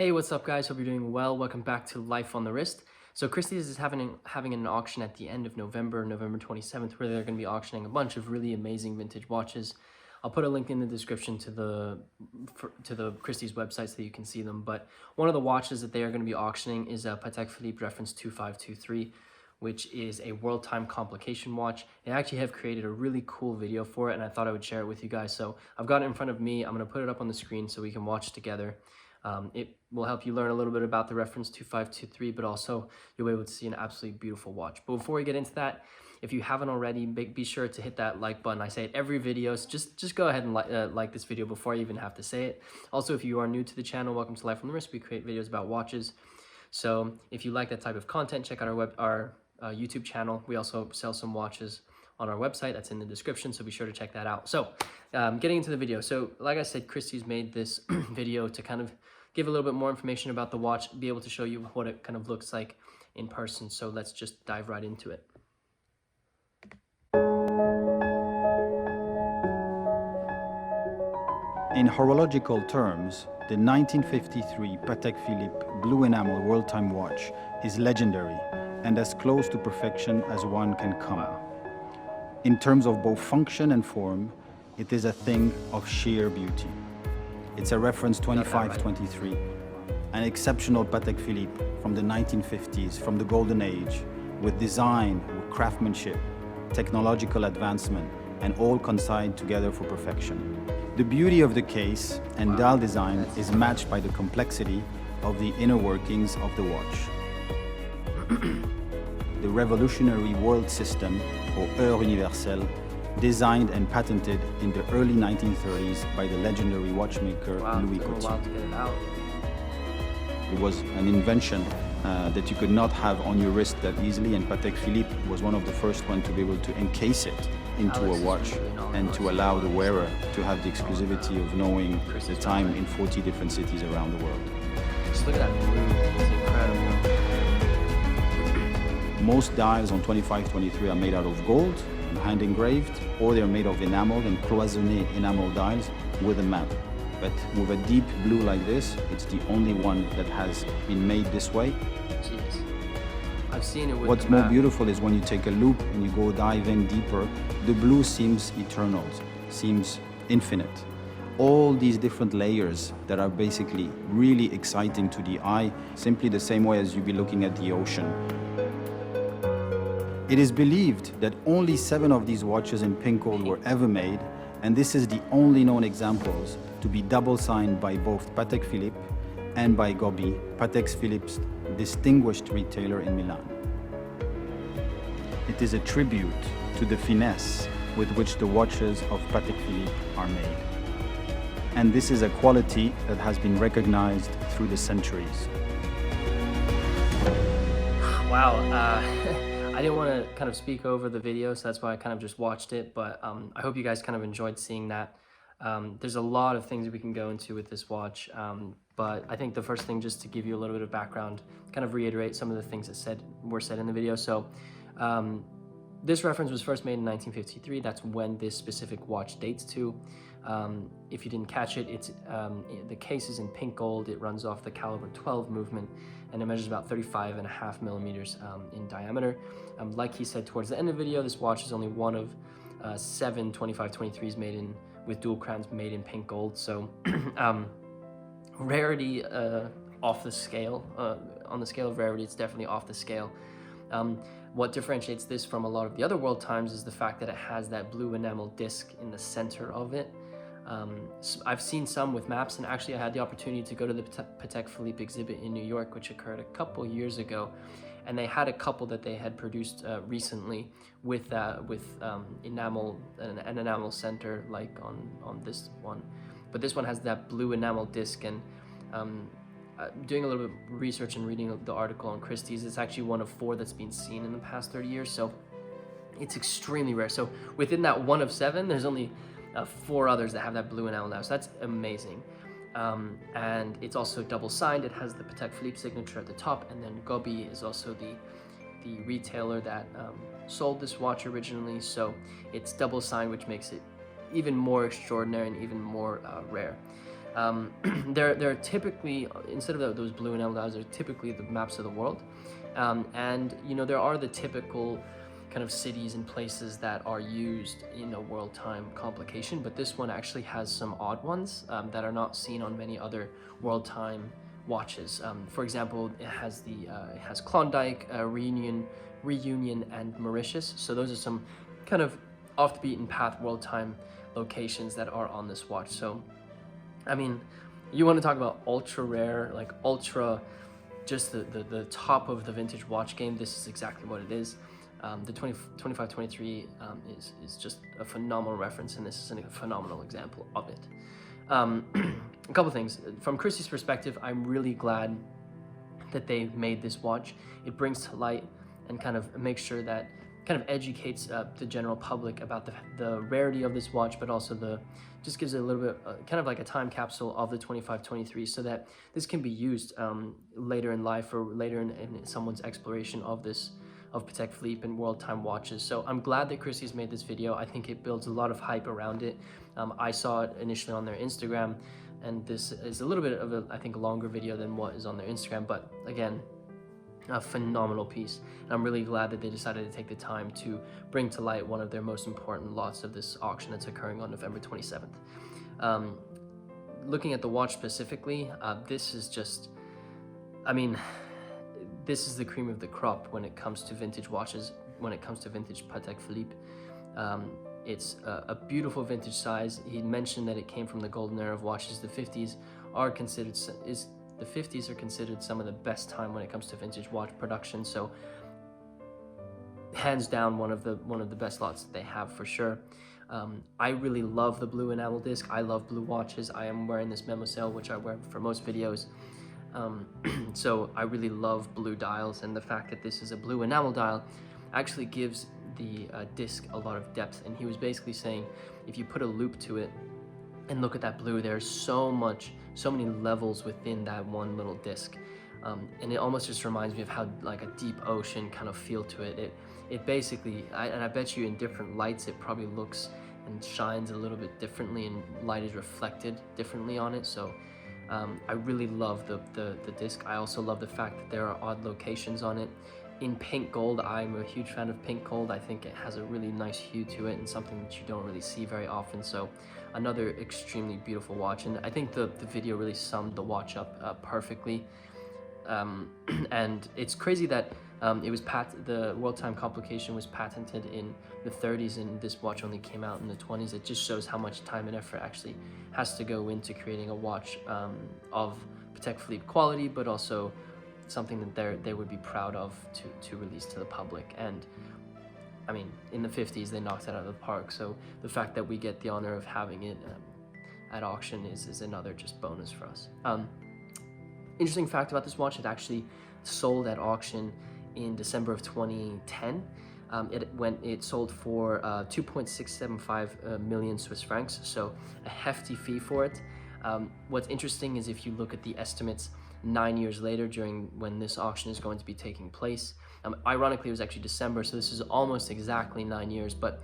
Hey, what's up guys? Hope you're doing well. Welcome back to Life on the Wrist. So Christie is having an auction at the end of November 27th, where they're going to be auctioning a bunch of really amazing vintage watches. I'll put a link in the description to the Christie's website so that you can see them. But one of the watches that they are going to be auctioning is a Patek Philippe reference 2523, which is a world time complication watch. They actually have created a really cool video for it, and I thought I would share it with you guys. So I've got it in front of me. I'm going to put it up on the screen so we can watch together. It will help you learn a little bit about the reference 2523, but also you'll be able to see an absolutely beautiful watch. But before we get into that, if you haven't already, be sure to hit that like button. I say it every video, so just go ahead and like this video before I even have to say it. Also, if you are new to the channel, welcome to Life on the Wrist. We create videos about watches. So if you like that type of content, check out our YouTube channel. We also sell some watches on our website. That's in the description, so be sure to check that out. So getting into the video. So like I said, Christie's made this video to kind of give a little bit more information about the watch, be able to show you what it kind of looks like in person. So let's just dive right into it. In horological terms, the 1953 Patek Philippe blue enamel world time watch is legendary and as close to perfection as one can come. In terms of both function and form, it is a thing of sheer beauty. It's a reference 2523, an exceptional Patek Philippe from the 1950s, from the golden age, with design, with craftsmanship, technological advancement, and all combined together for perfection. The beauty of the case and dial design is matched by the complexity of the inner workings of the watch. The revolutionary world system, or heure universelle, designed and patented in the early 1930s by the legendary watchmaker Louis Coutier. It was an invention that you could not have on your wrist that easily, and Patek Philippe was one of the first ones to be able to encase it into a watch and to allow the wearer to have the exclusivity of knowing the time in 40 different cities around the world. Just look at that blue, it's incredible. Most dials on 2523 are made out of gold, hand engraved, or they're made of enamel and cloisonné enamel dials with a map. But with a deep blue like this, it's the only one that has been made this way. Jeez. I've seen it with What's more beautiful is when you take a loop and you go dive in deeper, the blue seems eternal, seems infinite. All these different layers that are basically really exciting to the eye, simply the same way as you'd be looking at the ocean. It is believed that only 7 of these watches in pink gold were ever made, and this is the only known examples to be double signed by both Patek Philippe and by Gobi, Patek Philippe's distinguished retailer in Milan. It is a tribute to the finesse with which the watches of Patek Philippe are made. And this is a quality that has been recognized through the centuries. Wow. I didn't want to kind of speak over the video, so that's why I kind of just watched it, but I hope you guys kind of enjoyed seeing that. There's a lot of things that we can go into with this watch, but I think the first thing, just to give you a little bit of background, kind of reiterate some of the things that were said in the video. So this reference was first made in 1953. That's when this specific watch dates to. If you didn't catch it, the case is in pink gold. It runs off the caliber 12 movement, and it measures about 35.5 millimeters in diameter. Like he said towards the end of the video, this watch is only one of 7 2523s made with dual crowns made in pink gold. So rarity off the scale. On the scale of rarity, it's definitely off the scale. What differentiates this from a lot of the other world times is the fact that it has that blue enamel disc in the center of it. I've seen some with maps, and actually I had the opportunity to go to the Patek Philippe exhibit in New York, which occurred a couple years ago, and they had a couple that they had produced recently with enamel, an enamel center like on this one, but this one has that blue enamel disc. And doing a little bit of research and reading the article on Christie's, it's actually one of 4 that's been seen in the past 30 years, so it's extremely rare. So within that 1 of 7, there's only 4 others that have that blue enamel now, so that's amazing. And it's also double signed. It has the Patek Philippe signature at the top, and then Gobi is also the retailer that sold this watch originally, so it's double signed, which makes it even more extraordinary and even more rare. They're typically, instead of those blue enamel dials, they're typically the maps of the world. And you know, there are the typical kind of cities and places that are used in a world time complication, but this one actually has some odd ones that are not seen on many other world time watches. For example, it has Klondike, Reunion, and Mauritius. So those are some kind of off the beaten path world time locations that are on this watch. So I mean, you want to talk about ultra rare, like ultra, just the top of the vintage watch game. This is exactly what it is. The 2523 is just a phenomenal reference, and this is a phenomenal example of it. A couple things. From Christie's perspective, I'm really glad that they made this watch. It brings to light and kind of makes sure that kind of educates the general public about the rarity of this watch, but also just gives it a little bit kind of like a time capsule of the 2523, so that this can be used later in life or later in someone's exploration of Patek Philippe and world time watches. So I'm glad that Christie's made this video. I think it builds a lot of hype around it. I saw it initially on their Instagram, and this is a little bit of I think a longer video than what is on their Instagram, but again, a phenomenal piece. And I'm really glad that they decided to take the time to bring to light one of their most important lots of this auction that's occurring on November 27th. Looking at the watch specifically, this is just, I mean, this is the cream of the crop when it comes to vintage watches, when it comes to vintage Patek Philippe. It's a beautiful vintage size. He mentioned that it came from the golden era of watches. The 50s are considered, the 50s are considered some of the best time when it comes to vintage watch production. So hands down, one of the best lots that they have for sure. I really love the blue enamel disc. I love blue watches. I am wearing this Memo Cell, which I wear for most videos. So I really love blue dials, and the fact that this is a blue enamel dial actually gives the disc a lot of depth. And he was basically saying, if you put a loop to it and look at that blue, there's so many levels within that one little disc. And it almost just reminds me of how like a deep ocean kind of feel to it. It basically, and I bet you in different lights, it probably looks and shines a little bit differently, and light is reflected differently on it. So I really love the disc. I also love the fact that there are odd locations on it. In pink gold, I'm a huge fan of pink gold. I think it has a really nice hue to it and something that you don't really see very often. So another extremely beautiful watch, and I think the video really summed the watch up perfectly. And it's crazy that the world time complication was patented in the 30s, and this watch only came out in the 20s. It just shows how much time and effort actually has to go into creating a watch of Patek Philippe quality, but also something that they would be proud of to release to the public. And I mean, in the 50s they knocked it out of the park, so the fact that we get the honor of having it at auction is another just bonus for us. Interesting fact about this watch, it actually sold at auction in December of 2010. It sold for 2.675 million Swiss francs, so a hefty fee for it. What's interesting is if you look at the estimates 9 years later, when this auction is going to be taking place. Ironically, it was actually December, so this is almost exactly 9 years. But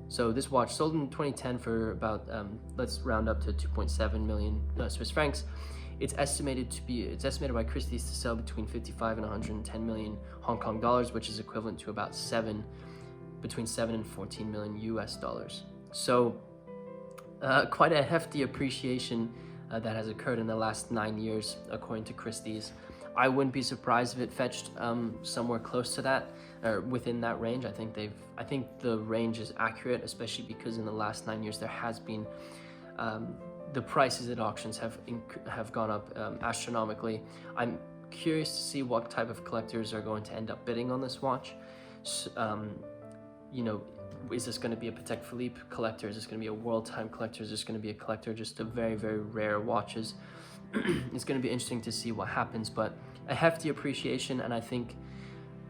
so this watch sold in 2010 for about, let's round up to 2.7 million Swiss francs. It's estimated by Christie's to sell between 55 and 110 million Hong Kong dollars, which is equivalent to about between 7 and 14 million US dollars. So quite a hefty appreciation that has occurred in the last 9 years, according to Christie's. I wouldn't be surprised if it fetched somewhere close to that, or within that range. I think the range is accurate, especially because in the last 9 years there has been the prices at auctions have gone up astronomically. I'm curious to see what type of collectors are going to end up bidding on this watch. You know, is this going to be a Patek Philippe collector? Is this going to be a world time collector? Is this going to be a collector just of very, very rare watches? It's going to be interesting to see what happens, but a hefty appreciation, and I think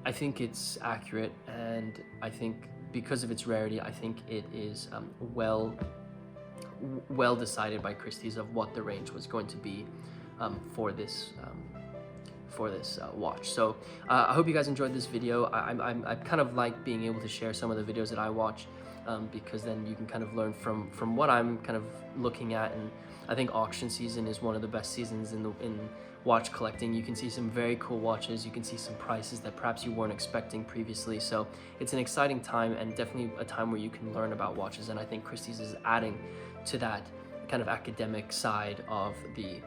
it's accurate, and I think because of its rarity, I think it is well decided by Christie's of what the range was going to be for this watch. So I hope you guys enjoyed this video. I kind of like being able to share some of the videos that I watch because then you can kind of learn from what I'm kind of looking at. And I think auction season is one of the best seasons in watch collecting. You can see some very cool watches, you can see some prices that perhaps you weren't expecting previously. So it's an exciting time, and definitely a time where you can learn about watches, and I think Christie's is adding to that kind of academic side of the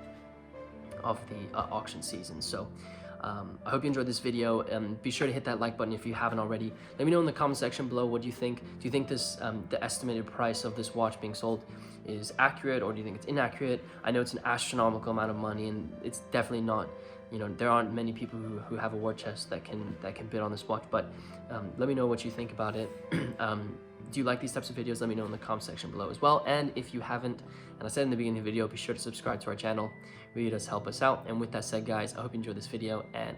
auction season. So I hope you enjoyed this video. Be sure to hit that like button if you haven't already. Let me know in the comment section below, what do you think? Do you think this the estimated price of this watch being sold is accurate, or do you think it's inaccurate? I know it's an astronomical amount of money, and it's definitely not, you know, there aren't many people who have a war chest that can bid on this watch. But let me know what you think about it. Do you like these types of videos? Let me know in the comment section below as well. And if you haven't, and I said in the beginning of the video, be sure to subscribe to our channel. It really does help us out. And with that said, guys, I hope you enjoyed this video, and